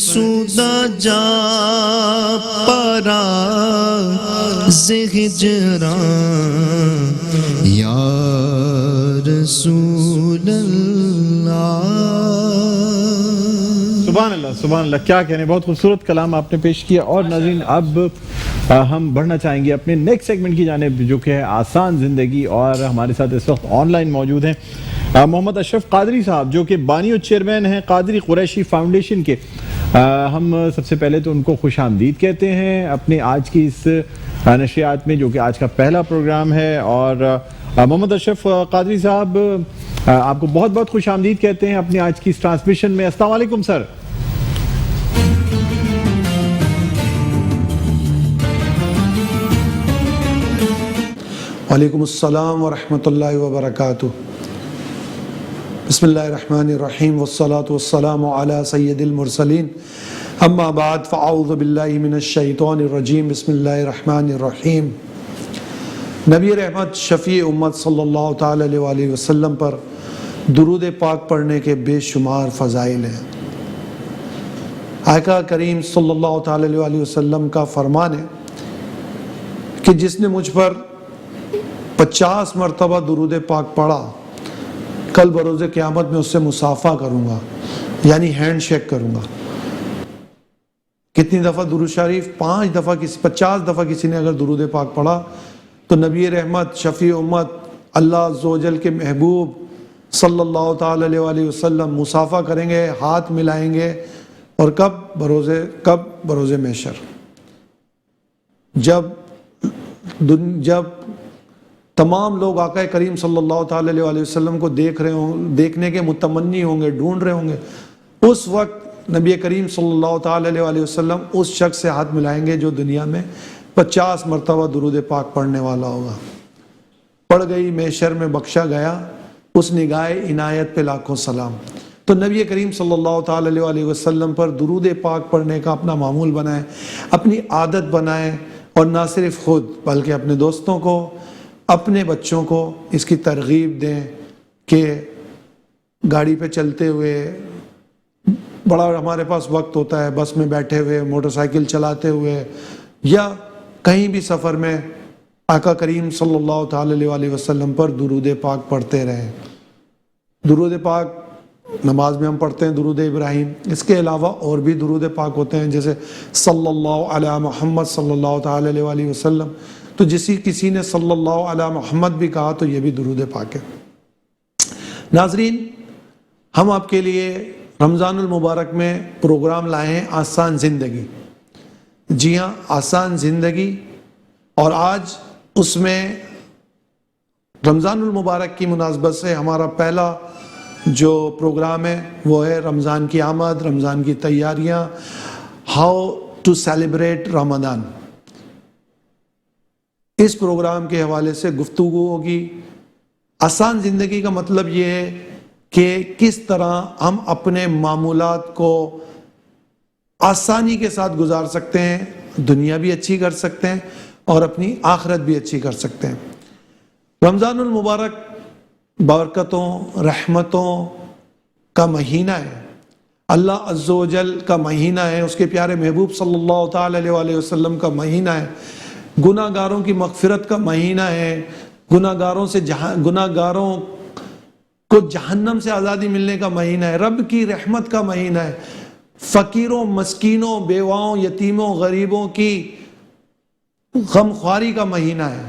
فرسودہ جا پارا ہجران یا رسول اللہ۔ سبحان اللہ، کیا کہنے، بہت خوبصورت کلام آپ نے پیش کیا۔ اور ناظرین اب ہم بڑھنا چاہیں گے اپنے نیکسٹ سیگمنٹ کی جانب، جو کہ ہے آسان زندگی، اور ہمارے ساتھ اس وقت آن لائن موجود ہیں محمد اشرف قادری صاحب، جو کہ بانی و چیئرمین ہیں قادری قریشی فاؤنڈیشن کے۔ ہم سب سے پہلے تو ان کو خوش آمدید کہتے ہیں اپنے آج کی اس نشریات میں، جو کہ آج کا پہلا پروگرام ہے۔ اور محمد اشرف قادری صاحب، آپ کو بہت بہت خوش آمدید کہتے ہیں اپنی آج کی اس ٹرانسمیشن میں۔ السلام علیکم سر۔ وعلیکم السلام ورحمۃ اللہ وبرکاتہ۔ بسم اللہ الرحمن الرحیم والصلاة والسلام علی سید المرسلین، اما بعد فاعوذ باللہ من الشیطان الرجیم، بسم اللہ الرحمن الرحیم۔ نبی رحمت شفیع امت صلی اللہ تعالی علیہ وآلہ وسلم پر درود پاک پڑھنے کے بے شمار فضائل ہیں۔ آقا کریم صلی اللہ تعالی علیہ وآلہ وسلم کا فرمان ہے کہ جس نے مجھ پر 50 مرتبہ درود پاک پڑھا، کل بروز قیامت میں اس سے مصافحہ کروں گا، یعنی ہینڈ شیک کروں گا۔ کتنی دفعہ درود شریف؟ 5 دفعہ، 50 دفعہ کسی نے اگر درود پاک پڑھا تو نبی رحمت شفیع امت اللہ عز و جل کے محبوب صلی اللہ تعالی علیہ وآلہ وسلم مصافحہ کریں گے، ہاتھ ملائیں گے۔ اور کب؟ بروز محشر، جب تمام لوگ آقا کریم صلی اللہ تعالی علیہ وآلہ وسلم کو دیکھنے کے متمنی ہوں گے، ڈھونڈ رہے ہوں گے، اس وقت نبی کریم صلی اللہ تعالی علیہ وآلہ وسلم اس شخص سے ہاتھ ملائیں گے جو دنیا میں 50 مرتبہ درود پاک پڑھنے والا ہوگا۔ پڑھ گئی محشر میں بخشا گیا، اس نگاہ عنایت پہ لاکھوں سلام۔ تو نبی کریم صلی اللہ تعالی علیہ وآلہ وسلم پر درود پاک پڑھنے کا اپنا معمول بنائیں، اپنی عادت بنائیں، اور نہ صرف خود بلکہ اپنے دوستوں کو، اپنے بچوں کو اس کی ترغیب دیں کہ گاڑی پہ چلتے ہوئے، بڑا ہمارے پاس وقت ہوتا ہے، بس میں بیٹھے ہوئے، موٹر سائیکل چلاتے ہوئے، یا کہیں بھی سفر میں آقا کریم صلی اللہ تعالی علیہ وآلہ وسلم پر درود پاک پڑھتے رہیں۔ درود پاک نماز میں ہم پڑھتے ہیں درود ابراہیم، اس کے علاوہ اور بھی درود پاک ہوتے ہیں، جیسے صلی اللہ علی محمد صلی اللہ تعالی علیہ وآلہ وسلم۔ تو کسی نے صلی اللہ علی محمد بھی کہا تو یہ بھی درود پاک ہے۔ ناظرین، ہم آپ کے لیے رمضان المبارک میں پروگرام لائے ہیں آسان زندگی۔ جی ہاں، آسان زندگی، اور آج اس میں رمضان المبارک کی مناسبت سے ہمارا پہلا جو پروگرام ہے وہ ہے رمضان کی آمد، رمضان کی تیاریاں، ہاؤ ٹو سیلیبریٹ رمضان۔ اس پروگرام کے حوالے سے گفتگو ہوگی۔ آسان زندگی کا مطلب یہ ہے کہ کس طرح ہم اپنے معمولات کو آسانی کے ساتھ گزار سکتے ہیں، دنیا بھی اچھی کر سکتے ہیں اور اپنی آخرت بھی اچھی کر سکتے ہیں۔ رمضان المبارک برکتوں، رحمتوں کا مہینہ ہے، اللہ عز و جل کا مہینہ ہے، اس کے پیارے محبوب صلی اللہ تعالی علیہ وآلہ وسلم کا مہینہ ہے، گناہ گاروں کی مغفرت کا مہینہ ہے، گناہ گاروں کو جہنم سے آزادی ملنے کا مہینہ ہے، رب کی رحمت کا مہینہ ہے، فقیروں، مسکینوں، بیواؤں، یتیموں، غریبوں کی غمخواری کا مہینہ ہے۔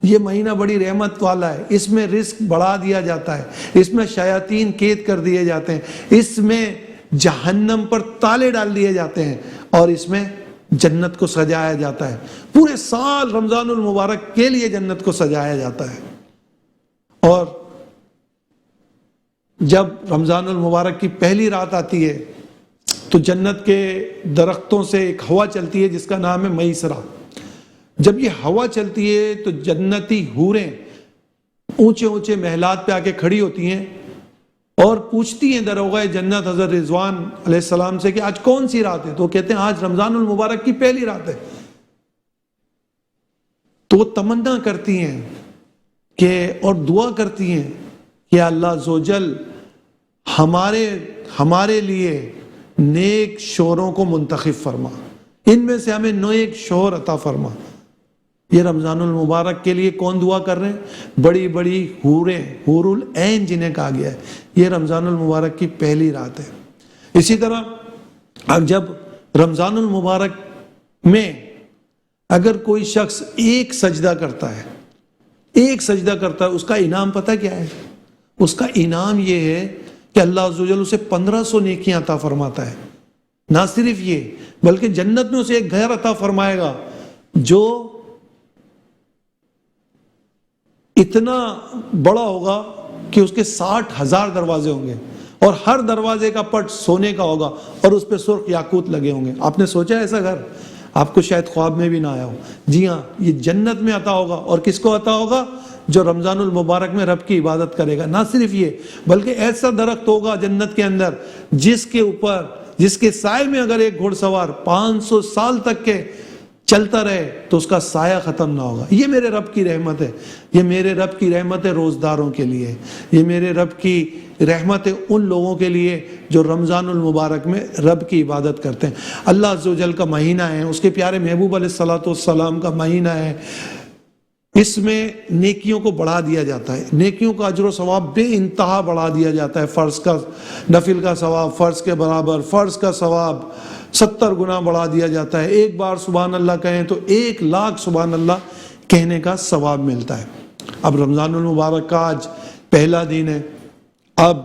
یہ مہینہ بڑی رحمت والا ہے، اس میں رزق بڑھا دیا جاتا ہے، اس میں شیاطین قید کر دیے جاتے ہیں، اس میں جہنم پر تالے ڈال دیے جاتے ہیں، اور اس میں جنت کو سجایا جاتا ہے۔ پورے سال رمضان المبارک کے لیے جنت کو سجایا جاتا ہے۔ اور جب رمضان المبارک کی پہلی رات آتی ہے تو جنت کے درختوں سے ایک ہوا چلتی ہے جس کا نام ہے میسرہ۔ جب یہ ہوا چلتی ہے تو جنتی حوریں اونچے اونچے محلات پہ آ کے کھڑی ہوتی ہیں اور پوچھتی ہیں دروغہ جنت حضرت رضوان علیہ السلام سے کہ آج کون سی رات ہے؟ تو وہ کہتے ہیں آج رمضان المبارک کی پہلی رات ہے۔ تو وہ تمنا کرتی ہیں کہ اور دعا کرتی ہیں کہ اللہ عز و جل ہمارے لیے نیک شوہروں کو منتخب فرما، ان میں سے ہمیں نیک شوہر عطا فرما۔ یہ رمضان المبارک کے لیے کون دعا کر رہے ہیں؟ بڑی بڑی حوریں، حور العین جنہیں کہا گیا ہے، یہ رمضان المبارک کی پہلی رات ہے۔ اسی طرح اب جب رمضان المبارک میں اگر کوئی شخص ایک سجدہ کرتا ہے، ایک سجدہ کرتا ہے، اس کا انعام پتہ کیا ہے؟ اس کا انعام یہ ہے کہ اللہ عز و جل اسے 1500 نیکیاں عطا فرماتا ہے۔ نہ صرف یہ بلکہ جنت میں اسے ایک گھر عطا فرمائے گا جو اتنا بڑا ہوگا کہ اس کے 60,000 دروازے ہوں گے، اور ہر دروازے کا پٹ سونے کا ہوگا، اور اس پہ سرخ یاقوت لگے ہوں گے۔ آپ نے سوچا ایسا گھر؟ آپ کو شاید خواب میں بھی نہ آیا ہو۔ جی ہاں، یہ جنت میں عطا ہوگا، اور کس کو عطا ہوگا؟ جو رمضان المبارک میں رب کی عبادت کرے گا۔ نہ صرف یہ بلکہ ایسا درخت ہوگا جنت کے اندر جس کے اوپر، جس کے سائے میں اگر ایک گھوڑ سوار 500 سال تک کے چلتا رہے تو اس کا سایہ ختم نہ ہوگا۔ یہ میرے رب کی رحمت ہے، یہ میرے رب کی رحمت ہے روزداروں کے لیے، یہ میرے رب کی رحمت ہے ان لوگوں کے لیے جو رمضان المبارک میں رب کی عبادت کرتے ہیں۔ اللہ عز و جل کا مہینہ ہے، اس کے پیارے محبوب علیہ الصلوۃ کا مہینہ ہے، اس میں نیکیوں کو بڑھا دیا جاتا ہے، نیکیوں کا اجر و ثواب بے انتہا بڑھا دیا جاتا ہے۔ فرض کا، نفل کا ثواب فرض کے برابر، فرض کا ثواب 70 گنا بڑھا دیا جاتا ہے۔ ایک بار سبحان اللہ کہیں تو 1,00,000 سبحان اللہ کہنے کا ثواب ملتا ہے۔ اب رمضان المبارک کا آج پہلا دن ہے، اب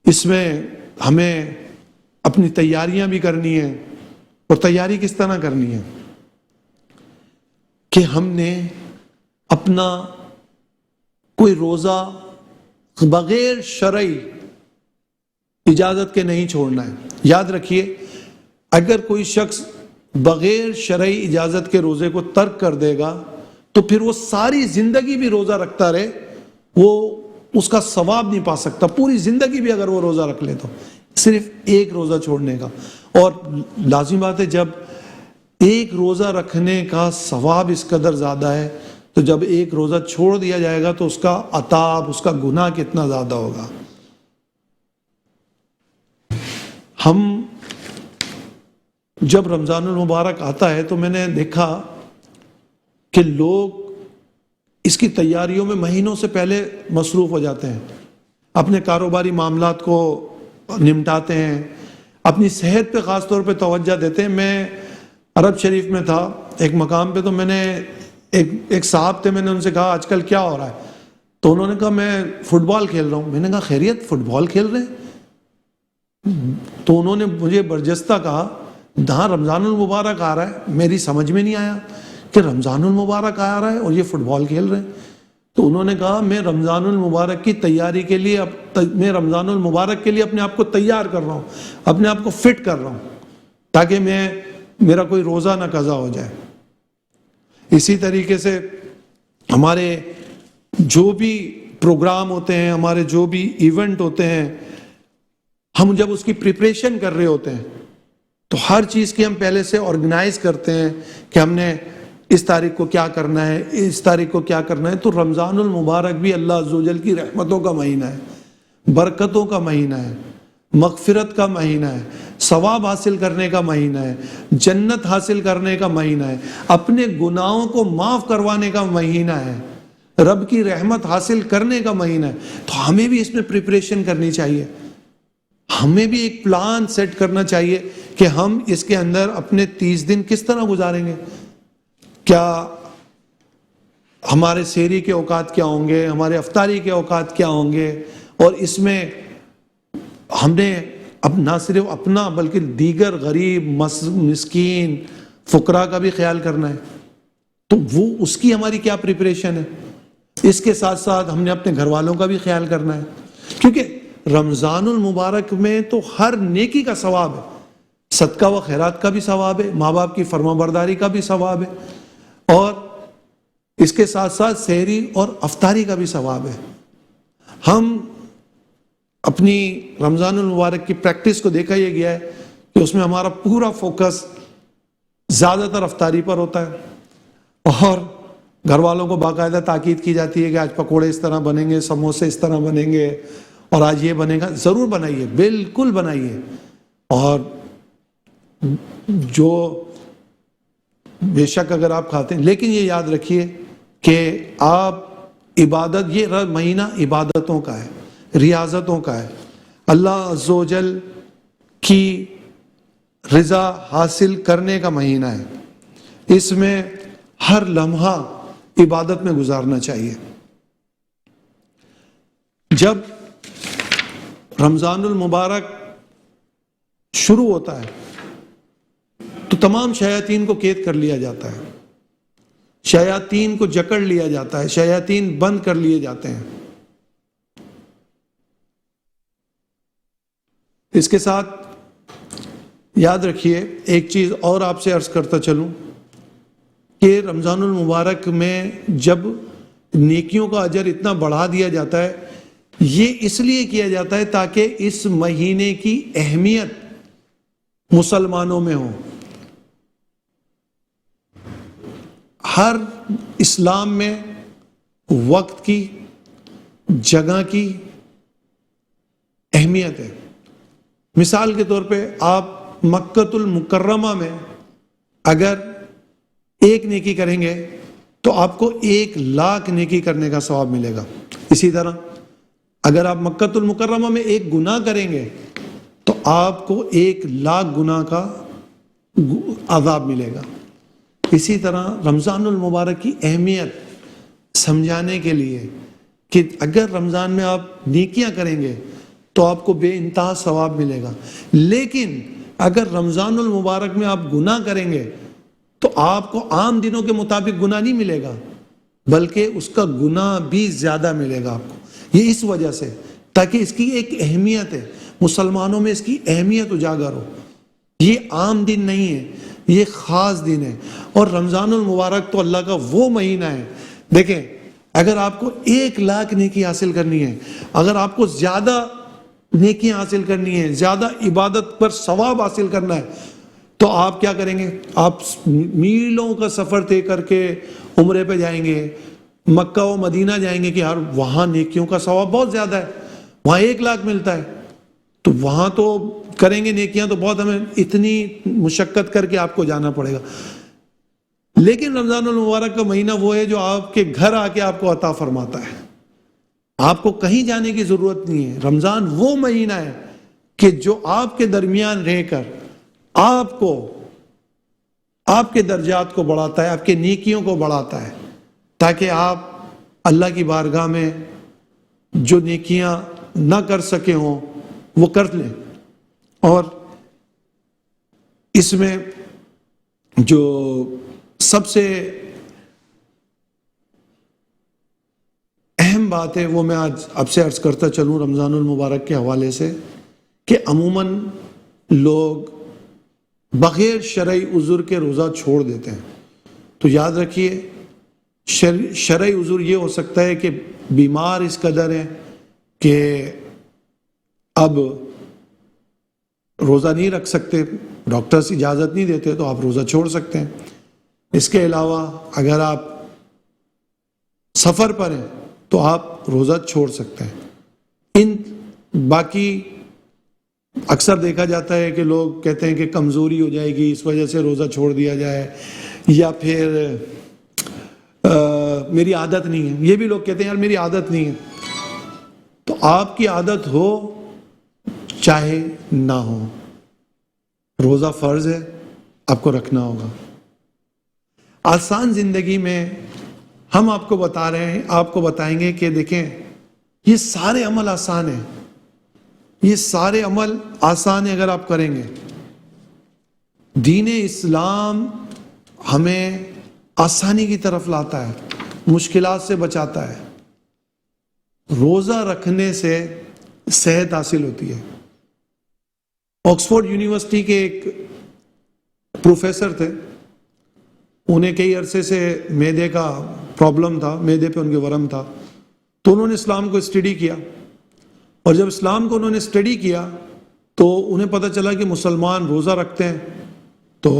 اس میں ہمیں اپنی تیاریاں بھی کرنی ہیں، اور تیاری کس طرح کرنی ہے کہ ہم نے اپنا کوئی روزہ بغیر شرعی اجازت کے نہیں چھوڑنا ہے۔ یاد رکھیے، اگر کوئی شخص بغیر شرعی اجازت کے روزے کو ترک کر دے گا تو پھر وہ ساری زندگی بھی روزہ رکھتا رہے، وہ اس کا ثواب نہیں پا سکتا۔ پوری زندگی بھی اگر وہ روزہ رکھ لے تو صرف ایک روزہ چھوڑنے کا، اور لازم بات ہے جب ایک روزہ رکھنے کا ثواب اس قدر زیادہ ہے تو جب ایک روزہ چھوڑ دیا جائے گا تو اس کا عطاب، اس کا گناہ کتنا زیادہ ہوگا۔ ہم جب رمضان المبارک آتا ہے تو میں نے دیکھا کہ لوگ اس کی تیاریوں میں مہینوں سے پہلے مصروف ہو جاتے ہیں، اپنے کاروباری معاملات کو نمٹاتے ہیں، اپنی صحت پہ خاص طور پہ توجہ دیتے ہیں۔ میں عرب شریف میں تھا ایک مقام پہ، تو میں نے ایک صاحب تھے، میں نے ان سے کہا آج کل کیا ہو رہا ہے؟ تو انہوں نے کہا میں فٹ بال کھیل رہا ہوں۔ میں نے کہا خیریت، فٹ بال کھیل رہے ہیں؟ تو انہوں نے مجھے برجستہ کہا جہاں رمضان المبارک آ رہا ہے، میری سمجھ میں نہیں آیا کہ رمضان المبارک آ رہا ہے اور یہ فٹ بال کھیل رہے ہیں۔ تو انہوں نے کہا میں رمضان المبارک کی تیاری کے لیے، میں رمضان المبارک کے لیے اپنے آپ کو تیار کر رہا ہوں، اپنے آپ کو فٹ کر رہا ہوں تاکہ میرا کوئی روزہ نہ قضا ہو جائے۔ اسی طریقے سے ہمارے جو بھی پروگرام ہوتے ہیں، ہمارے جو بھی ایونٹ ہوتے ہیں، ہم جب اس کی پریپریشن کر رہے ہوتے ہیں تو ہر چیز کی ہم پہلے سے آرگنائز کرتے ہیں کہ ہم نے اس تاریخ کو کیا کرنا ہے، اس تاریخ کو کیا کرنا ہے۔ تو رمضان المبارک بھی اللہ عز و جل کی رحمتوں کا مہینہ ہے، برکتوں کا مہینہ ہے، مغفرت کا مہینہ ہے، ثواب حاصل کرنے کا مہینہ ہے، جنت حاصل کرنے کا مہینہ ہے، اپنے گناہوں کو معاف کروانے کا مہینہ ہے، رب کی رحمت حاصل کرنے کا مہینہ ہے۔ تو ہمیں بھی اس میں پریپریشن کرنی چاہیے، ہمیں بھی ایک پلان سیٹ کرنا چاہیے کہ ہم اس کے اندر اپنے 30 دن کس طرح گزاریں گے۔ کیا ہمارے سحری کے اوقات کیا ہوں گے، ہمارے افطاری کے اوقات کیا ہوں گے، اور اس میں ہم نے اب نہ صرف اپنا بلکہ دیگر غریب، مسکین، فقراء کا بھی خیال کرنا ہے۔ تو وہ اس کی ہماری کیا پریپریشن ہے۔ اس کے ساتھ ساتھ ہم نے اپنے گھر والوں کا بھی خیال کرنا ہے، کیونکہ رمضان المبارک میں تو ہر نیکی کا ثواب ہے، صدقہ و خیرات کا بھی ثواب ہے، ماں باپ کی فرما برداری کا بھی ثواب ہے، اور اس کے ساتھ ساتھ سحری اور افطاری کا بھی ثواب ہے۔ ہم اپنی رمضان المبارک کی پریکٹس کو دیکھا یہ گیا ہے کہ اس میں ہمارا پورا فوکس زیادہ تر افطاری پر ہوتا ہے، اور گھر والوں کو باقاعدہ تاکید کی جاتی ہے کہ آج پکوڑے اس طرح بنیں گے، سموسے اس طرح بنیں گے، اور آج یہ بنے گا۔ ضرور بنائیے، بالکل بنائیے، اور جو بے شک اگر آپ کھاتے ہیں، لیکن یہ یاد رکھیے کہ آپ عبادت، یہ مہینہ عبادتوں کا ہے، ریاضتوں کا ہے، اللہ عز و جل کی رضا حاصل کرنے کا مہینہ ہے. اس میں ہر لمحہ عبادت میں گزارنا چاہیے. جب رمضان المبارک شروع ہوتا ہے تو تمام شیاطین کو قید کر لیا جاتا ہے، شیاطین کو جکڑ لیا جاتا ہے، شیاطین بند کر لیے جاتے ہیں. اس کے ساتھ یاد رکھیے ایک چیز اور آپ سے عرض کرتا چلوں کہ رمضان المبارک میں جب نیکیوں کا اجر اتنا بڑھا دیا جاتا ہے، یہ اس لیے کیا جاتا ہے تاکہ اس مہینے کی اہمیت مسلمانوں میں ہو. ہر اسلام میں وقت کی، جگہ کی اہمیت ہے. مثال کے طور پہ آپ مکۃ المکرمہ میں اگر ایک نیکی کریں گے تو آپ کو 1,00,000 نیکی کرنے کا ثواب ملے گا. اسی طرح اگر آپ مکۃ المکرمہ میں ایک گناہ کریں گے تو آپ کو 1,00,000 گناہ کا عذاب ملے گا. اسی طرح رمضان المبارک کی اہمیت سمجھانے کے لیے کہ اگر رمضان میں آپ نیکیاں کریں گے تو آپ کو بے انتہا ثواب ملے گا، لیکن اگر رمضان المبارک میں آپ گناہ کریں گے تو آپ کو عام دنوں کے مطابق گناہ نہیں ملے گا، بلکہ اس کا گناہ بھی زیادہ ملے گا آپ کو. یہ اس وجہ سے تاکہ اس کی ایک اہمیت ہے، مسلمانوں میں اس کی اہمیت اجاگر ہو. یہ عام دن نہیں ہے، یہ خاص دن ہے. اور رمضان المبارک تو اللہ کا وہ مہینہ ہے. دیکھیں اگر آپ کو 1,00,000 نیکی حاصل کرنی ہے، اگر آپ کو زیادہ نیکیاں حاصل کرنی ہے، زیادہ عبادت پر ثواب حاصل کرنا ہے، تو آپ کیا کریں گے؟ آپ میلوں کا سفر طے کر کے عمرے پہ جائیں گے، مکہ و مدینہ جائیں گے کہ یار وہاں نیکیوں کا ثواب بہت زیادہ ہے، وہاں 1,00,000 ملتا ہے، تو وہاں تو کریں گے نیکیاں تو بہت، ہمیں اتنی مشقت کر کے آپ کو جانا پڑے گا. لیکن رمضان المبارک کا مہینہ وہ ہے جو آپ کے گھر آ کے آپ کو عطا فرماتا ہے، آپ کو کہیں جانے کی ضرورت نہیں ہے. رمضان وہ مہینہ ہے کہ جو آپ کے درمیان رہ کر آپ کو، آپ کے درجات کو بڑھاتا ہے، آپ کے نیکیوں کو بڑھاتا ہے، تاکہ آپ اللہ کی بارگاہ میں جو نیکیاں نہ کر سکے ہوں وہ کر لیں. اور اس میں جو سب سے اہم بات ہے وہ میں آج آپ سے عرض کرتا چلوں رمضان المبارک کے حوالے سے، کہ عموماً لوگ بغیر شرعی عذر کے روزہ چھوڑ دیتے ہیں. تو یاد رکھیے شرعی عذر یہ ہو سکتا ہے کہ بیمار اس قدر ہے کہ اب روزہ نہیں رکھ سکتے، ڈاکٹرز اجازت نہیں دیتے، تو آپ روزہ چھوڑ سکتے ہیں. اس کے علاوہ اگر آپ سفر پر ہیں تو آپ روزہ چھوڑ سکتے ہیں. ان باقی اکثر دیکھا جاتا ہے کہ لوگ کہتے ہیں کہ کمزوری ہو جائے گی اس وجہ سے روزہ چھوڑ دیا جائے، یا پھر میری عادت نہیں ہے. یہ بھی لوگ کہتے ہیں یار میری عادت نہیں ہے. تو آپ کی عادت ہو چاہے نہ ہو، روزہ فرض ہے، آپ کو رکھنا ہوگا. آسان زندگی میں ہم آپ کو بتا رہے ہیں، آپ کو بتائیں گے کہ دیکھیں یہ سارے عمل آسان ہیں، یہ سارے عمل آسان ہیں اگر آپ کریں گے. دین اسلام ہمیں آسانی کی طرف لاتا ہے، مشکلات سے بچاتا ہے. روزہ رکھنے سے صحت حاصل ہوتی ہے. آکسفورڈ یونیورسٹی کے ایک پروفیسر تھے، انہیں کئی عرصے سے معدے کا پرابلم تھا، معدے پہ ان کے ورم تھا. تو انہوں نے اسلام کو اسٹڈی کیا، اور جب اسلام کو انہوں نے اسٹڈی کیا تو انہیں پتہ چلا کہ مسلمان روزہ رکھتے ہیں تو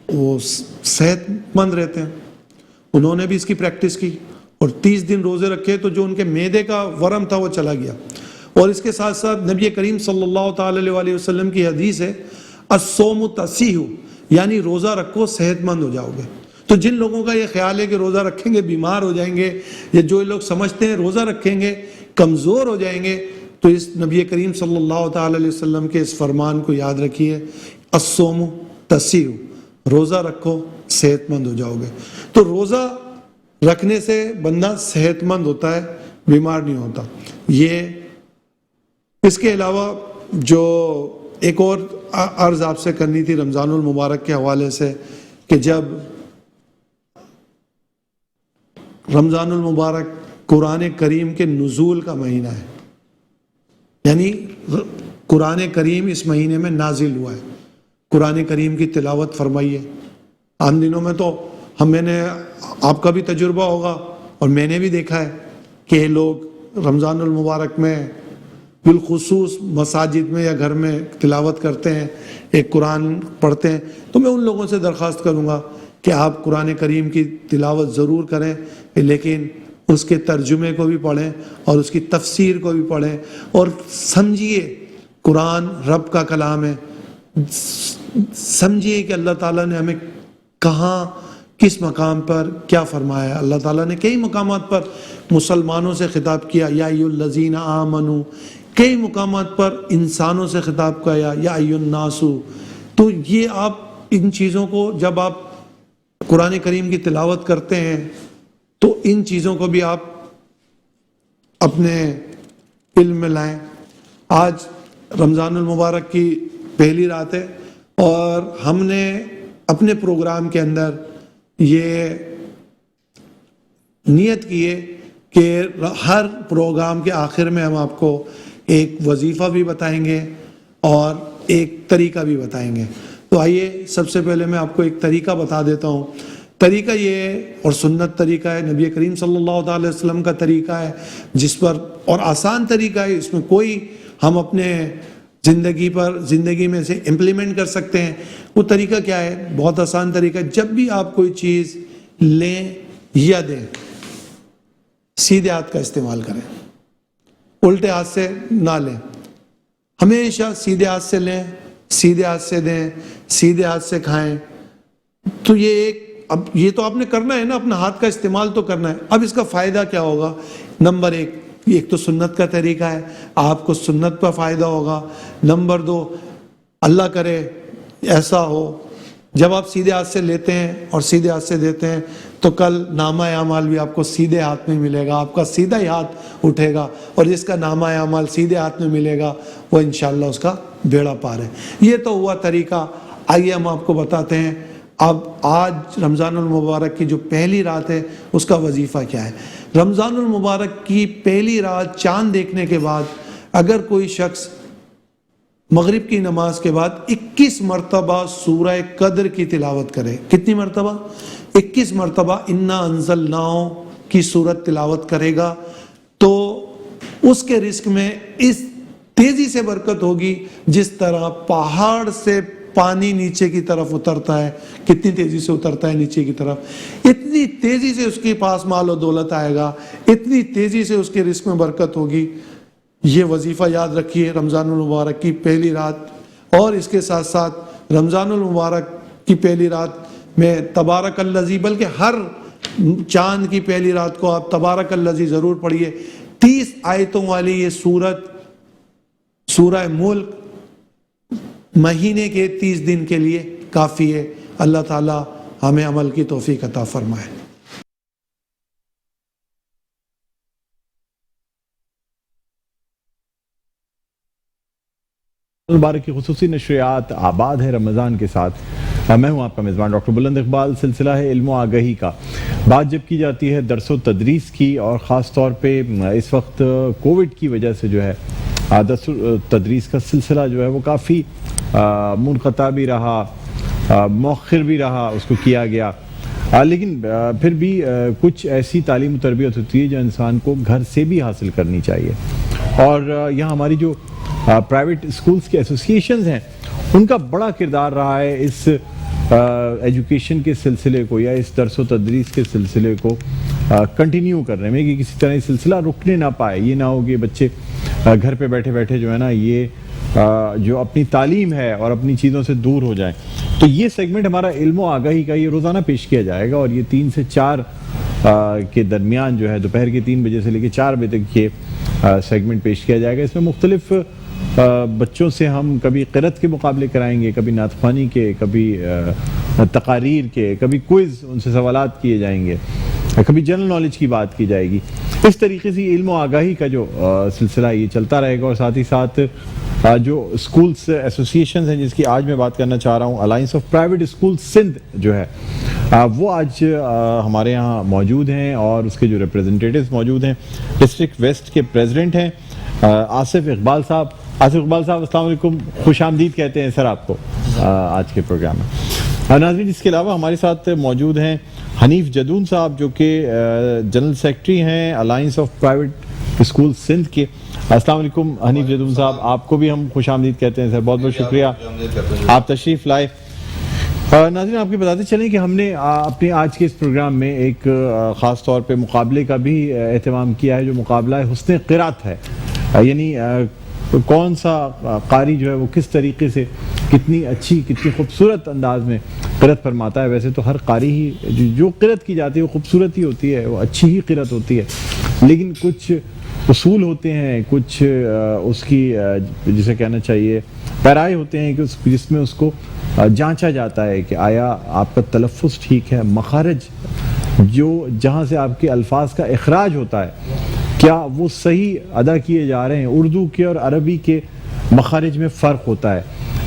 وہ صحت مند رہتے ہیں. انہوں نے بھی اس کی پریکٹس کی اور 30 دن روزے رکھے تو جو ان کے معدے کا ورم تھا وہ چلا گیا. اور اس کے ساتھ ساتھ نبی کریم صلی اللہ تعالی علیہ وسلم کی حدیث ہے الصوم تصیح، یعنی روزہ رکھو صحت مند ہو جاؤ گے۔ تو جن لوگوں کا یہ خیال ہے کہ روزہ رکھیں گے بیمار ہو جائیں گے، یا جو لوگ سمجھتے ہیں روزہ رکھیں گے کمزور ہو جائیں گے، تو اس نبی کریم صلی اللہ تعالی علیہ وسلم کے اس فرمان کو یاد رکھیے، الصوم تصیح، روزہ رکھو صحت مند ہو جاؤ گے۔ تو روزہ رکھنے سے بندہ صحت مند ہوتا ہے، بیمار نہیں ہوتا۔ یہ اس کے علاوہ جو ایک اور عرض آپ سے کرنی تھی رمضان المبارک کے حوالے سے، کہ جب رمضان المبارک قرآن کریم کے نزول کا مہینہ ہے، یعنی قرآن کریم اس مہینے میں نازل ہوا ہے، قرآن کریم کی تلاوت فرمائیے۔ عام دنوں میں تو میں نے، آپ کا بھی تجربہ ہوگا اور میں نے بھی دیکھا ہے کہ لوگ رمضان المبارک میں بالخصوص مساجد میں یا گھر میں تلاوت کرتے ہیں، ایک قرآن پڑھتے ہیں۔ تو میں ان لوگوں سے درخواست کروں گا کہ آپ قرآن کریم کی تلاوت ضرور کریں، لیکن اس کے ترجمے کو بھی پڑھیں اور اس کی تفسیر کو بھی پڑھیں اور سمجھیے قرآن رب کا کلام ہے، سمجھیے کہ اللہ تعالیٰ نے ہمیں کہاں کس مقام پر کیا فرمایا ہے۔ اللہ تعالیٰ نے کئی مقامات پر مسلمانوں سے خطاب کیا، یا ایھا الذین آمنوا، کئی مقامات پر انسانوں سے خطاب کیا، یا ایھا الناس۔ تو یہ آپ ان چیزوں کو جب آپ قرآن کریم کی تلاوت کرتے ہیں تو ان چیزوں کو بھی آپ اپنے علم میں لائیں۔ آج رمضان المبارک کی پہلی رات ہے اور ہم نے اپنے پروگرام کے اندر یہ نیت کی ہے کہ ہر پروگرام کے آخر میں ہم آپ کو ایک وظیفہ بھی بتائیں گے اور ایک طریقہ بھی بتائیں گے۔ تو آئیے سب سے پہلے میں آپ کو ایک طریقہ بتا دیتا ہوں۔ طریقہ یہ ہے، اور سنت طریقہ ہے، نبی کریم صلی اللہ علیہ وسلم کا طریقہ ہے، جس پر، اور آسان طریقہ ہے، اس میں کوئی ہم اپنے زندگی میں سے امپلیمنٹ کر سکتے ہیں۔ وہ طریقہ کیا ہے؟ بہت آسان طریقہ ہے۔ جب بھی آپ کوئی چیز لیں یا دیں، سیدھے ہاتھ کا استعمال کریں، الٹے ہاتھ سے نہ لیں۔ ہمیشہ سیدھے ہاتھ سے لیں، سیدھے ہاتھ سے دیں، سیدھے ہاتھ سے کھائیں۔ تو اب یہ تو آپ نے کرنا ہے نا، اپنا ہاتھ کا استعمال تو کرنا ہے۔ اب اس کا فائدہ کیا ہوگا؟ نمبر ایک تو سنت کا طریقہ ہے، آپ کو سنت پر فائدہ ہوگا۔ نمبر دو، اللہ کرے ایسا ہو جب آپ سیدھے ہاتھ سے لیتے ہیں اور سیدھے ہاتھ سے دیتے ہیں تو کل نامہ اعمال بھی آپ کو سیدھے ہاتھ میں ملے گا، آپ کا سیدھا ہی ہاتھ اٹھے گا، اور جس کا نامہ اعمال سیدھے ہاتھ میں ملے گا وہ انشاءاللہ اس کا بیڑا پار ہے۔ یہ تو ہوا طریقہ۔ آئیے ہم آپ کو بتاتے ہیں اب آج رمضان المبارک کی جو پہلی رات ہے اس کا وظیفہ کیا ہے۔ رمضان المبارک کی پہلی رات چاند دیکھنے کے بعد اگر کوئی شخص مغرب کی نماز کے بعد 21 مرتبہ سورہ قدر کی تلاوت کرے، کتنی مرتبہ؟ 21 مرتبہ انا انزلناہ کی سورت تلاوت کرے گا، تو اس کے رزق میں اس تیزی سے برکت ہوگی جس طرح پہاڑ سے پانی نیچے کی طرف اترتا ہے۔ کتنی تیزی سے اترتا ہے نیچے کی طرف، اتنی تیزی سے اس کے پاس مال و دولت آئے گا، اتنی تیزی سے اس کے رزق میں برکت ہوگی۔ یہ وظیفہ یاد رکھیے رمضان المبارک کی پہلی رات۔ اور اس کے ساتھ ساتھ رمضان المبارک کی پہلی رات میں تبارک الذی، بلکہ ہر چاند کی پہلی رات کو آپ تبارک الذی ضرور پڑھیے۔ 30 آیتوں والی یہ سورہ ملک مہینے کے 30 دن کے لیے کافی ہے۔ اللہ تعالی ہمیں عمل کی توفیق عطا فرمائے۔ مبارک کی خصوصی نشریات آباد ہے رمضان کے ساتھ۔ میں ہوں آپ کا میزبان ڈاکٹر بلند اقبال۔ سلسلہ ہے علم و آگہی کا۔ بات جب کی جاتی ہے درس و تدریس کی، اور خاص طور پہ اس وقت کووڈ کی وجہ سے جو ہے درس و تدریس کا سلسلہ جو ہے وہ کافی منقطع بھی رہا، مؤخر بھی رہا، اس کو کیا گیا، لیکن پھر بھی کچھ ایسی تعلیم و تربیت ہوتی ہے جو انسان کو گھر سے بھی حاصل کرنی چاہیے۔ اور یہاں ہماری جو پرائیویٹ اسکولز کے ایسوسیشنز ہیں ان کا بڑا کردار رہا ہے اس ایجوکیشن کے سلسلے کو یا اس درس و تدریس کے سلسلے کو کنٹینیو کرنے میں، کہ کسی طرح یہ سلسلہ رکنے نہ پائے۔ یہ نہ ہو کہ بچے گھر پہ بیٹھے بیٹھے جو ہے نا یہ جو اپنی تعلیم ہے اور اپنی چیزوں سے دور ہو جائیں. تو یہ سیگمنٹ ہمارا علم و آگاہی کا یہ روزانہ پیش کیا جائے گا, اور یہ 3 سے 4 کے درمیان جو ہے دوپہر کے 3 بجے سے لے کے 4 بجے تک یہ سیگمنٹ پیش کیا جائے گا. اس میں مختلف بچوں سے ہم کبھی قرأت کے مقابلے کرائیں گے, کبھی نعت خوانی کے, کبھی تقاریر کے, کبھی کوئز, ان سے سوالات کیے جائیں گے, کبھی جنرل نالج کی بات کی جائے گی. اس طریقے سے علم و آگاہی کا جو سلسلہ یہ چلتا رہے گا. اور ساتھ ہی ساتھ جو اسکولس ایسوسیشنز ہیں جس کی آج میں بات کرنا چاہ رہا ہوں, alliance of private school Sindh جو ہے وہ آج ہمارے یہاں موجود ہیں, اور اس کے جو ریپریزنٹیٹیوز موجود ہیں. ڈسٹرکٹ ویسٹ کے پریزیڈنٹ ہیں آصف اقبال صاحب. آصف اقبال صاحب السلام علیکم, خوش آمدید کہتے ہیں سر آپ کو آج کے پروگرام میں. ناظرین, اس کے علاوہ ہمارے ساتھ موجود ہیں حنیف جدون صاحب جو کہ جنرل سیکرٹری ہیں alliance of private school Sindh کے. السلام علیکم حنیف جدون صاحب, آپ کو بھی ہم خوش آمدید کہتے ہیں سر. بہت بہت شکریہ آپ تشریف لائے. ناظرین, آپ کے بتاتے چلیں کہ ہم نے اپنے آج کے اس پروگرام میں ایک خاص طور پہ مقابلے کا بھی اہتمام کیا ہے, جو مقابلہ حسن قرات ہے. یعنی کون سا قاری جو ہے وہ کس طریقے سے کتنی اچھی کتنی خوبصورت انداز میں قرأت فرماتا ہے. ویسے تو ہر قاری ہی جو قرأت کی جاتی ہے وہ خوبصورت ہی ہوتی ہے, وہ اچھی ہی قرأت ہوتی ہے, لیکن کچھ اصول ہوتے ہیں, کچھ اس کی جسے کہنا چاہیے پیرائے ہوتے ہیں کہ جس میں اس کو جانچا جاتا ہے کہ آیا آپ کا تلفظ ٹھیک ہے, مخارج جو جہاں سے آپ کے الفاظ کا اخراج ہوتا ہے کیا وہ صحیح ادا کیے جا رہے ہیں. اردو کے اور عربی کے مخارج میں فرق ہوتا ہے.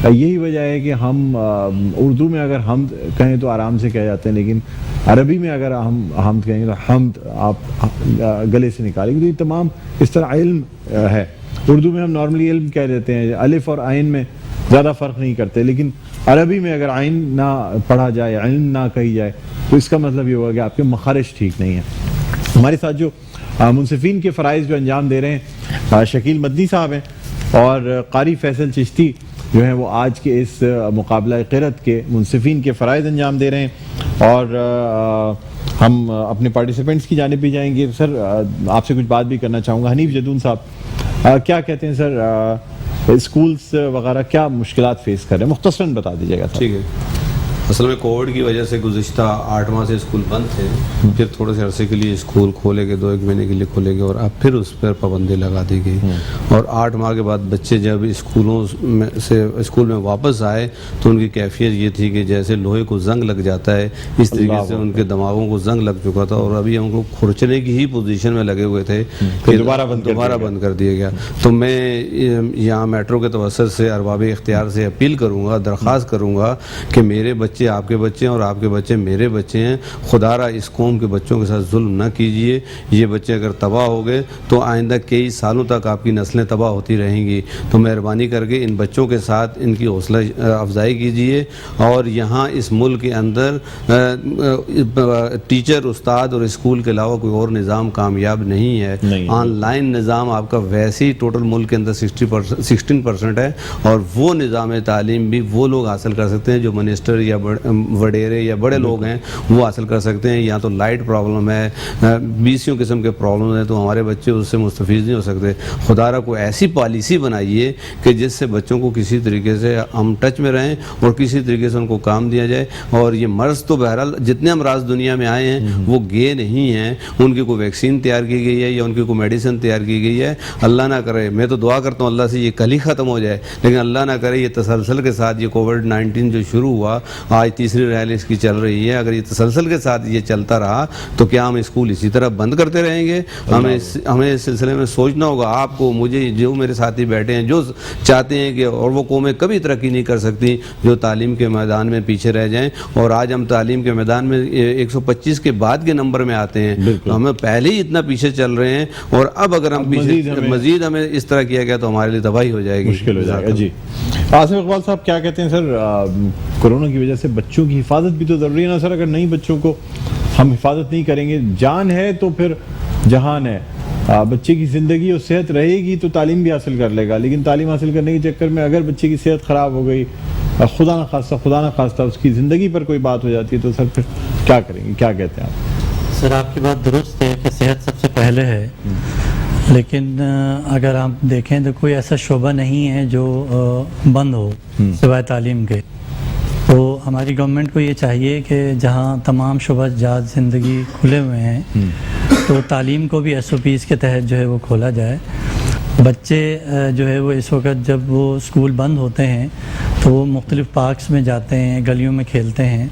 یہی وجہ ہے کہ ہم اردو میں اگر حمد کہیں تو آرام سے کہہ جاتے ہیں, لیکن عربی میں اگر ہم حمد کہیں گے تو حمد آپ گلے سے نکالیں گے. تو یہ تمام اس طرح علم ہے. اردو میں ہم نارملی علم کہہ دیتے ہیں, الف اور عین میں زیادہ فرق نہیں کرتے, لیکن عربی میں اگر عین نہ پڑھا جائے, علم نہ کہی جائے, تو اس کا مطلب یہ ہوگا کہ آپ کے مخارج ٹھیک نہیں ہیں. ہمارے ساتھ جو منصفین کے فرائض جو انجام دے رہے ہیں شکیل مدنی صاحب ہیں, اور قاری فیصل چشتی جو ہیں وہ آج کے اس مقابلہ قرأت کے منصفین کے فرائض انجام دے رہے ہیں. اور ہم اپنے پارٹیسپینٹس کی جانب بھی جائیں گے. سر آپ سے کچھ بات بھی کرنا چاہوں گا. حنیف جدون صاحب کیا کہتے ہیں سر, اسکولس وغیرہ کیا مشکلات فیس کر رہے ہیں, مختصراً بتا دیجیے گا. ٹھیک ہے. اصل میں کووڈ کی وجہ سے گزشتہ 8 ماہ سے اسکول بند تھے, پھر تھوڑے سے عرصے کے لیے اسکول کھولے گئے, 2-1 مہینے کے لیے کھولے گئے, اور اب پھر اس پر پابندی لگا دی گئی. اور 8 ماہ کے بعد بچے جب اسکول میں واپس آئے تو ان کی کیفیت یہ تھی کہ جیسے لوہے کو زنگ لگ جاتا ہے, اس طریقے سے ان کے دماغوں کو زنگ لگ چکا تھا, اور ابھی ان کو کھرچنے کی ہی پوزیشن میں لگے ہوئے تھے کہ دوبارہ بند کر دیا گیا. تو میں یہاں میٹرو کے توسط سے ارباب اختیار سے اپیل کروں گا, درخواست کروں گا کہ میرے بچے آپ کے بچے ہیں اور آپ کے بچے میرے بچے ہیں, خدا را اس قوم کے بچوں کے ساتھ ظلم نہ کیجئے. یہ بچے اگر تباہ ہو گئے تو آئندہ کئی سالوں تک آپ کی نسلیں تباہ ہوتی رہیں گی. تو مہربانی کر کے ان بچوں کے ساتھ ان کی حوصلہ افزائی کیجئے. اور یہاں اس ملک کے اندر ٹیچر, استاد اور اسکول کے علاوہ کوئی اور نظام کامیاب نہیں ہے. آن لائن نظام آپ کا ویسے ہی ٹوٹل ملک کے اندر 16% ہے, اور وہ نظام تعلیم بھی وہ لوگ حاصل کر سکتے ہیں جو منسٹر یا وڈیرے یا بڑے لوگ ہیں, وہ حاصل کر سکتے ہیں. یا تو لائٹ پرابلم ہے, 20 قسم کے پرابلم ہیں, تو ہمارے بچے اس سے مستفید نہیں ہو سکتے. خدا را کو ایسی پالیسی بنائیے کہ جس سے بچوں کو کسی طریقے سے ہم ٹچ میں رہیں اور کسی طریقے سے ان کو کام دیا جائے. اور یہ مرض تو بہرحال جتنے امراض دنیا میں آئے ہیں وہ گئے نہیں ہیں, ان کی کوئی ویکسین تیار کی گئی ہے یا ان کی کوئی میڈیسن تیار کی گئی ہے. اللہ نہ کرے, میں تو دعا کرتا ہوں اللہ سے یہ کل ہی ختم ہو جائے, لیکن اللہ نہ کرے یہ تسلسل کے ساتھ یہ کووڈ-19 جو شروع ہوا, آج 3ری ریل اس کی چل رہی ہے, اگر یہ تسلسل کے ساتھ یہ چلتا رہا تو کیا ہم اسکول اسی طرح بند کرتے رہیں گے؟ ہمیں اس سلسلے میں سوچنا ہوگا. آپ کو, مجھے, جو میرے ساتھی بیٹھے ہیں جو چاہتے ہیں کہ اور وہ قومیں کبھی ترقی نہیں کر سکتی جو تعلیم کے میدان میں پیچھے رہ جائیں, اور آج ہم تعلیم کے میدان میں 125 کے بعد کے نمبر میں آتے ہیں. ہمیں پہلے ہی اتنا پیچھے چل رہے ہیں, اور اب اگر ہم مزید ہمیں اس طرح کیا گیا تو ہمارے لیے تباہی ہو جائے گی, مشکل ہو جائے گا. جی آصف اقبال صاحب کیا کہتے ہیں سر, کورونا کی وجہ سے بچوں کی حفاظت بھی تو ضروری ہے نا سر. اگر نہیں بچوں کو ہم حفاظت نہیں کریں گے, جان ہے تو پھر جہان ہے. بچے کی زندگی اور صحت رہے گی تو تعلیم بھی حاصل کر لے گا, لیکن تعلیم حاصل کرنے کے چکر میں اگر بچے کی صحت خراب ہو گئی, خدا نہ خواستہ اس کی زندگی پر کوئی بات ہو جاتی ہے, تو سر پھر کیا کریں گے, کیا کہتے ہیں آپ؟ سر آپ کی بات درست ہے کہ صحت سب سے پہلے ہے, لیکن اگر آپ دیکھیں تو کوئی ایسا شعبہ نہیں ہے جو بند ہو سوائے تعلیم کے. تو ہماری گورنمنٹ کو یہ چاہیے کہ جہاں تمام شعبہ جات زندگی کھلے ہوئے ہیں تو تعلیم کو بھی SOPs کے تحت جو ہے وہ کھولا جائے. بچے جو ہے وہ اس وقت جب وہ اسکول بند ہوتے ہیں تو وہ مختلف پارکس میں جاتے ہیں, گلیوں میں کھیلتے ہیں,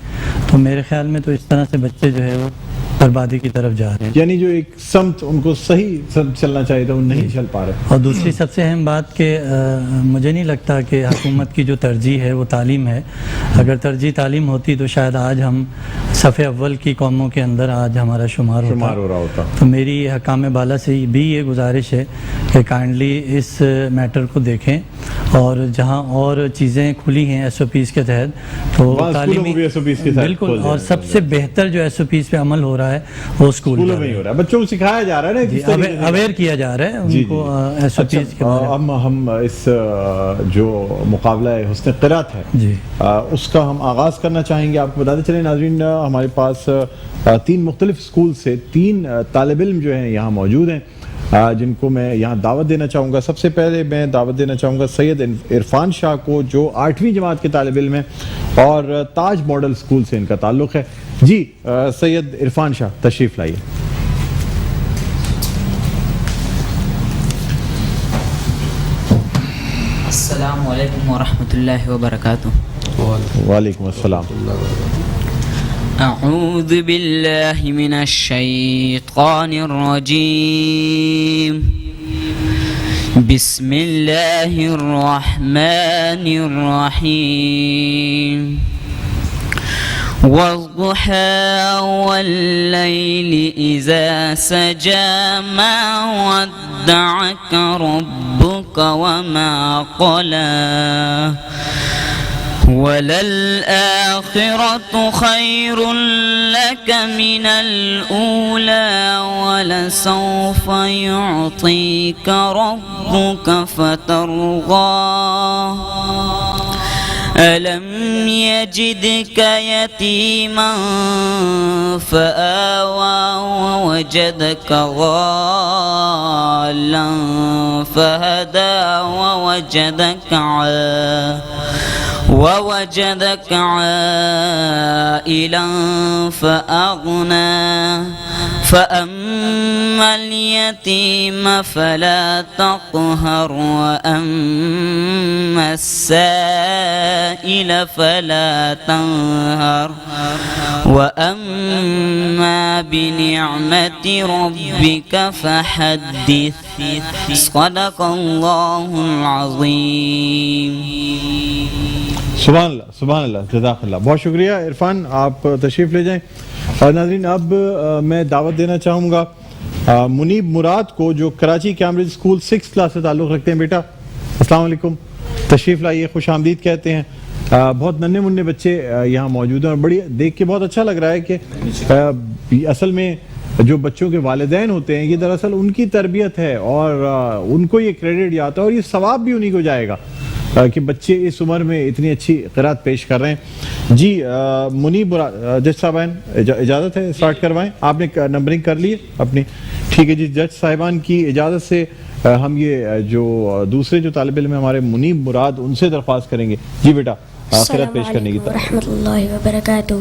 تو میرے خیال میں تو اس طرح سے بچے جو ہے وہ بربادی کی طرف جا رہے ہیں. یعنی جو ایک سمت ان کو صحیح سمت چلنا چاہیے تھا وہ نہیں چل پا رہے. اور دوسری سب سے اہم بات کہ مجھے نہیں لگتا کہ حکومت کی جو ترجیح ہے وہ تعلیم ہے. اگر ترجیح تعلیم ہوتی تو شاید آج ہم صف اول کی قوموں کے اندر آج ہمارا شمار ہو رہا ہوتا. تو میری حکام بالا سے بھی یہ گزارش ہے کہ کائنڈلی اس میٹر کو دیکھیں اور جہاں اور چیزیں کھلی ہیں SOPs کے تحت تو تعلیمی بالکل, اور سب سے بہتر جو SOPs پہ عمل ہو رہا ہے وہ اسکولوں میں ہی ہو رہا ہے. بچوں کو سکھایا جا رہا ہے نا, اویئر کیا جا رہا ہے ان کو SOPs کے بارے میں. ہم اس جو مقابلہ حسن قرات ہے جی اس کا ہم آغاز کرنا چاہیں گے. آپ کو بتاتے چلیں ناظرین, ہمارے پاس 3 مختلف اسکول سے 3 طالب علم جو ہیں یہاں موجود ہیں جن کو میں یہاں دعوت دینا چاہوں گا. سب سے پہلے میں دعوت دینا چاہوں گا سید عرفان شاہ کو جو 8ویں جماعت کے طالب علم ہیں اور تاج ماڈل اسکول سے ان کا تعلق ہے. جی سید عرفان شاہ تشریف لائیے. السلام علیکم ورحمۃ اللہ وبرکاتہ. وعلیکم السلام. اعوذ باللہ من الشیطان الرجیم. بسم اللہ الرحمن الرحیم. والضحى والليل إذا سجى ما ودعك ربك وما قلى وللآخرة خير لك من الأولى ولسوف يعطيك ربك فترضى. ألم يجدك يتيما فآوى ووجدك ضالا فهدى ووجدك عائلا فأغنى. فأما اليتيم فلا تقهر وأما السائل فلا تنهر وأما بنعمة ربك فحدث. صدق الله العظيم. سبحان اللہ, سبحان اللہ, جزاک اللہ. بہت شکریہ عرفان, آپ تشریف لے جائیں. ناظرین اب میں دعوت دینا چاہوں گا منیب مراد کو جو کراچی کیمبرج اسکول 6 کلاس سے تعلق رکھتے ہیں. بیٹا السلام علیکم, تشریف لائیے, خوش آمدید کہتے ہیں. بہت ننھے منھے بچے یہاں موجود ہیں اور بڑی دیکھ کے بہت اچھا لگ رہا ہے کہ اصل میں جو بچوں کے والدین ہوتے ہیں یہ دراصل ان کی تربیت ہے اور ان کو یہ کریڈٹ جاتا ہے اور یہ ثواب بھی انہی کو جائے گا کہ بچے اس عمر میں اتنی اچھی قرات پیش کر رہے ہیں. جی منیب جج صاحبان اجازت ہے اسٹارٹ کروائیں. آپ نے نمبرنگ کر لی ہے اپنی, ٹھیک ہے جی. جج صاحبان کی اجازت سے ہم یہ جو دوسرے جو طالب علم ہمارے منیب مراد ان سے درخواست کریں گے. جی بیٹا قرات پیش کرنے کی السلام علیکم ورحمۃ اللہ وبرکاتہ.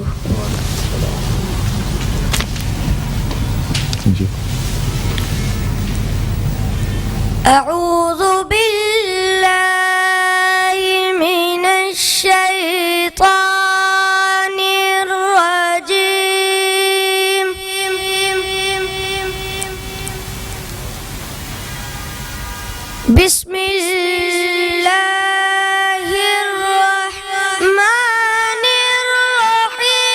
جی. اعوذ باللہ من الشیطان الرجیم. بسم اللہ الرحمن الرحیم.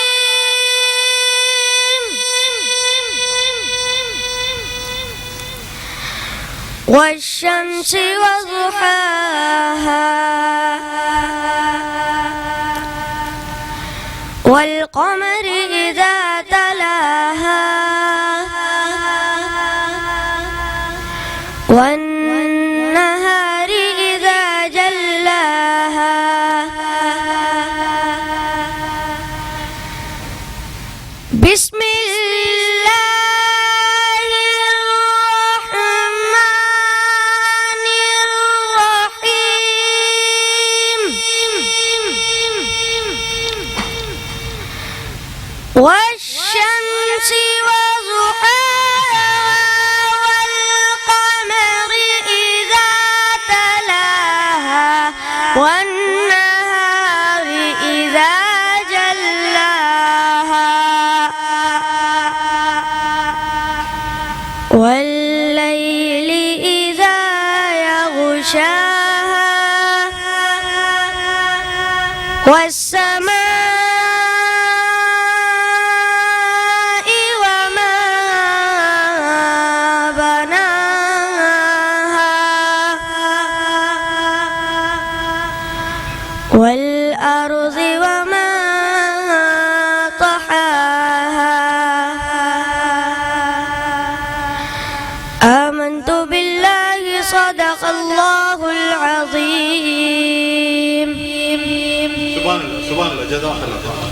والشمس وضحاها والقمر إذا تلاها والنهار إذا جلاها بسم الله الرحمن والنهار إذا جلاها والليل إذا يغشاها والسماء وما بناها والأرض وما طحاها آمنت بالله صدق الله العظيم.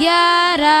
11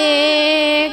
1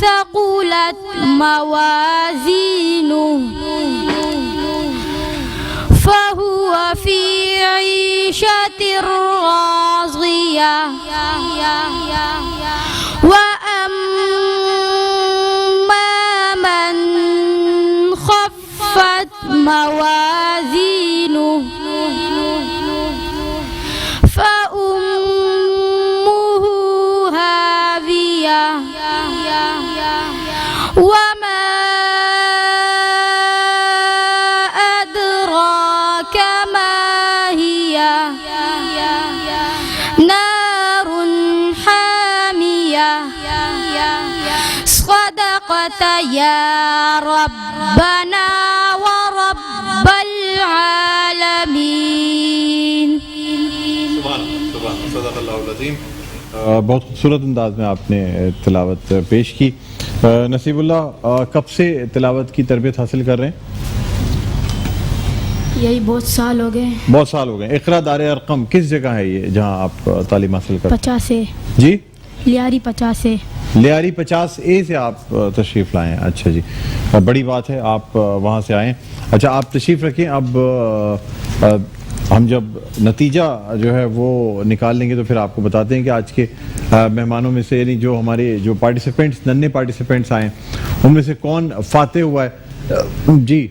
ثقلت موازينه فهو في عيشة راضية. وأما من خفت موازينه فأمه هاوية وما أدراك ما هي نار حامية. صدقت يا ربنا ورب رب العالمین. بہت خوبصورت انداز میں آپ نے تلاوت پیش کی. نصیب اللہ کب سے تلاوت کی تربیت حاصل کر رہے ہیں؟ یہی بہت سال ہو گئے. بہت سال ہو گئے. اقرا دار ارقم کس جگہ ہے یہ جہاں آپ تعلیم حاصل کرتے ہیں؟ 50 سے. جی لیاری 50 سے. لیاری 50A سے آپ تشریف لائیں. اچھا جی, بڑی بات ہے آپ وہاں سے آئیں. اچھا آپ تشریف رکھیں. اب ہم جب نتیجہ جو ہے وہ نکال لیں گے تو پھر آپ کو بتاتے ہیں کہ آج کے مہمانوں میں سے یعنی جو ہمارے جو پارٹیسپینٹس ننھے پارٹیسپینٹس آئے ہیں ان میں سے کون فاتح ہوا ہے. جی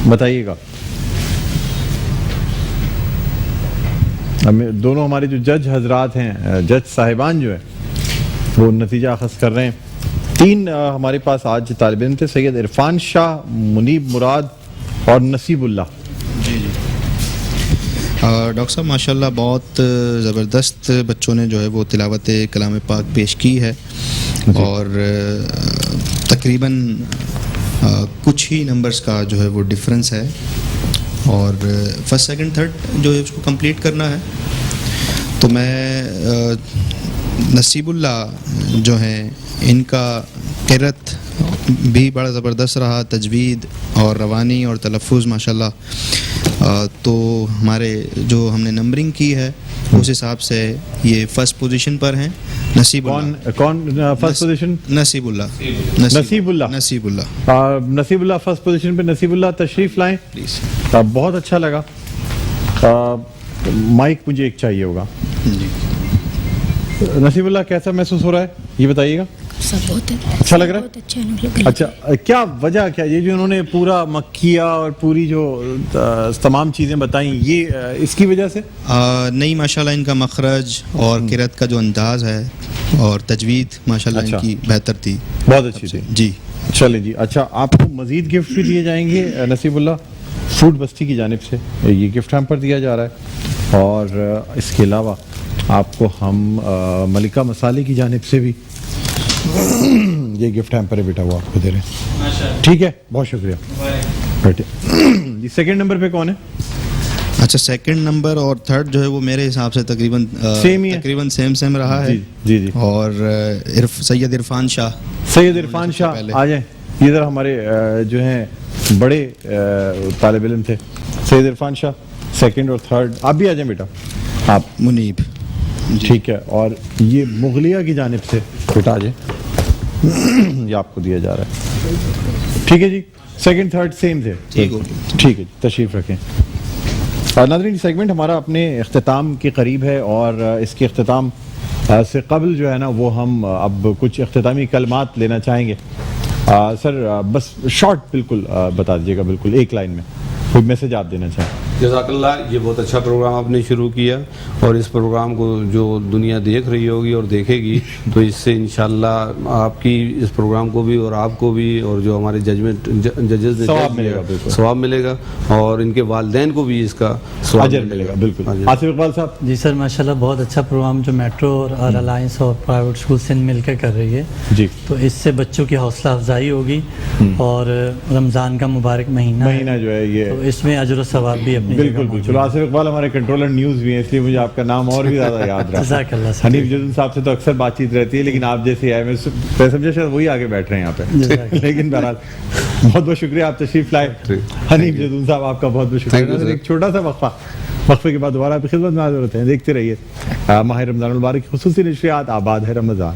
بتائیے گا. دونوں ہمارے جو جج حضرات ہیں, جج صاحبان جو ہیں وہ نتیجہ اخذ کر رہے ہیں. 3 ہمارے پاس آج طالب علم تھے, سید عرفان شاہ, منیب مراد اور نصیب اللہ. ڈاکٹر صاحب ماشاءاللہ بہت زبردست بچوں نے جو ہے وہ تلاوت کلام پاک پیش کی ہے اور تقریباً کچھ ہی نمبرز کا جو ہے وہ ڈفرنس ہے اور فرسٹ سیکنڈ تھرڈ جو ہے اس کو کمپلیٹ کرنا ہے. تو میں نصیب اللہ جو ہیں ان کا قرأت بھی بڑا زبردست رہا, تجوید اور روانی اور تلفظ ماشاءاللہ. تو ہمارے جو ہم نے نمبرنگ کی ہے اس حساب سے یہ فرسٹ پوزیشن پر ہیں. نصیب اللہ کون فرسٹ پوزیشن؟ نصیب اللہ. نصیب اللہ. نصیب اللہ. نصیب اللہ فرسٹ پوزیشن پہ. نصیب اللہ تشریف لائیں پلیز. بہت اچھا لگا. مائک مجھے ایک چاہیے ہوگا. جی نصیب اللہ کیسا محسوس ہو رہا ہے یہ بتائیے گا. سب بہت اچھا لگ رہا ہے. بہت اچھا لگ رہا. اچھا کیا وجہ کیا یہ جو انہوں نے پورا مکیہ اور پوری جو تمام چیزیں بتائیں یہ اس کی وجہ سے نہیں ماشاءاللہ ان کا مخرج اور قرأت کا جو انداز ہے اور تجوید ماشاءاللہ ان کی بہتر تھی, بہت اچھی تھی. جی چلیں جی. اچھا آپ کو مزید گفٹ بھی دیے جائیں گے نصیب اللہ. فوڈ بستی کی جانب سے یہ گفٹ ہیمپر دیا جا رہا ہے اور اس کے علاوہ آپ کو ہم ملکہ مسالے کی جانب سے بھی یہ گفٹ ہیمپر بیٹا وہ آپ کو دے رہے ہیں. ٹھیک ہے, بہت شکریہ بیٹے. جی سیکنڈ نمبر پہ کون ہے؟ اچھا سیکنڈ نمبر اور تھرڈ جو ہے وہ میرے حساب سے تقریباً سیم رہا ہے. جی جی. اور سید عرفان شاہ. سید عرفان شاہ آ جائیں ادھر. ہمارے جو ہیں بڑے طالب علم تھے سید عرفان شاہ. سیکنڈ اور تھرڈ آپ بھی آ جائیں بیٹا. آپ منیب. ٹھیک ہے. اور یہ مغلیہ کی جانب سے بیٹا آ جائیں, یہ آپ کو دیا جا رہا ہے. ٹھیک ہے جی. سیکنڈ تھرڈ سیم تھے. ٹھیک ہے تشریف رکھیں. ناظرین سیگمنٹ ہمارا اپنے اختتام کے قریب ہے اور اس کے اختتام سے قبل جو ہے نا وہ ہم اب کچھ اختتامی کلمات لینا چاہیں گے. سر بس شارٹ بالکل بتا دیجیے گا, بالکل ایک لائن میں کوئی میسج آپ دینا چاہیں. جزاک اللہ. یہ بہت اچھا پروگرام آپ نے شروع کیا اور اس پروگرام کو جو دنیا دیکھ رہی ہوگی اور دیکھے گی تو اس سے انشاءاللہ آپ کی اس پروگرام کو بھی اور آپ کو بھی اور جو ہمارے ججز نے ثواب ملے گا اور ان کے والدین کو بھی اس کا اجر ملے گا. بالکل. آصف اقبال صاحب. جی سر ماشاءاللہ بہت اچھا پروگرام جو میٹرو اور الائنس اور پرائیویٹ اسکول سندھ مل کے کر رہی ہے. جی تو اس سے بچوں کی حوصلہ افزائی ہوگی اور رمضان کا مبارک مہینہ جو ہے یہ تو اس میں اجر و ثواب بھی اپنی بالکل بالکل. آصف اقبال ہمارے کنٹرولر نیوز بھی ہیں اس لیے مجھے آپ کا نام اور بھی زیادہ یاد رہا. جزاک اللہ. حنیف جدن صاحب سے تو اکثر بات چیت رہتی ہے لیکن آپ جیسے آئے میں سمجھا شاید وہی آگے بیٹھ رہے ہیں یہاں پہ. لیکن بہرحال بہت بہت شکریہ آپ تشریف لائے. حنیف جدن صاحب آپ کا بہت بہت شکریہ. ایک چھوٹا سا وقفے کے بعد دوبارہ آپ کی خدمت میں حاضر ہوتے ہیں. دیکھتے رہیے ماہ رمضان المبارک خصوصی نشریات. آباد ہے رمضان.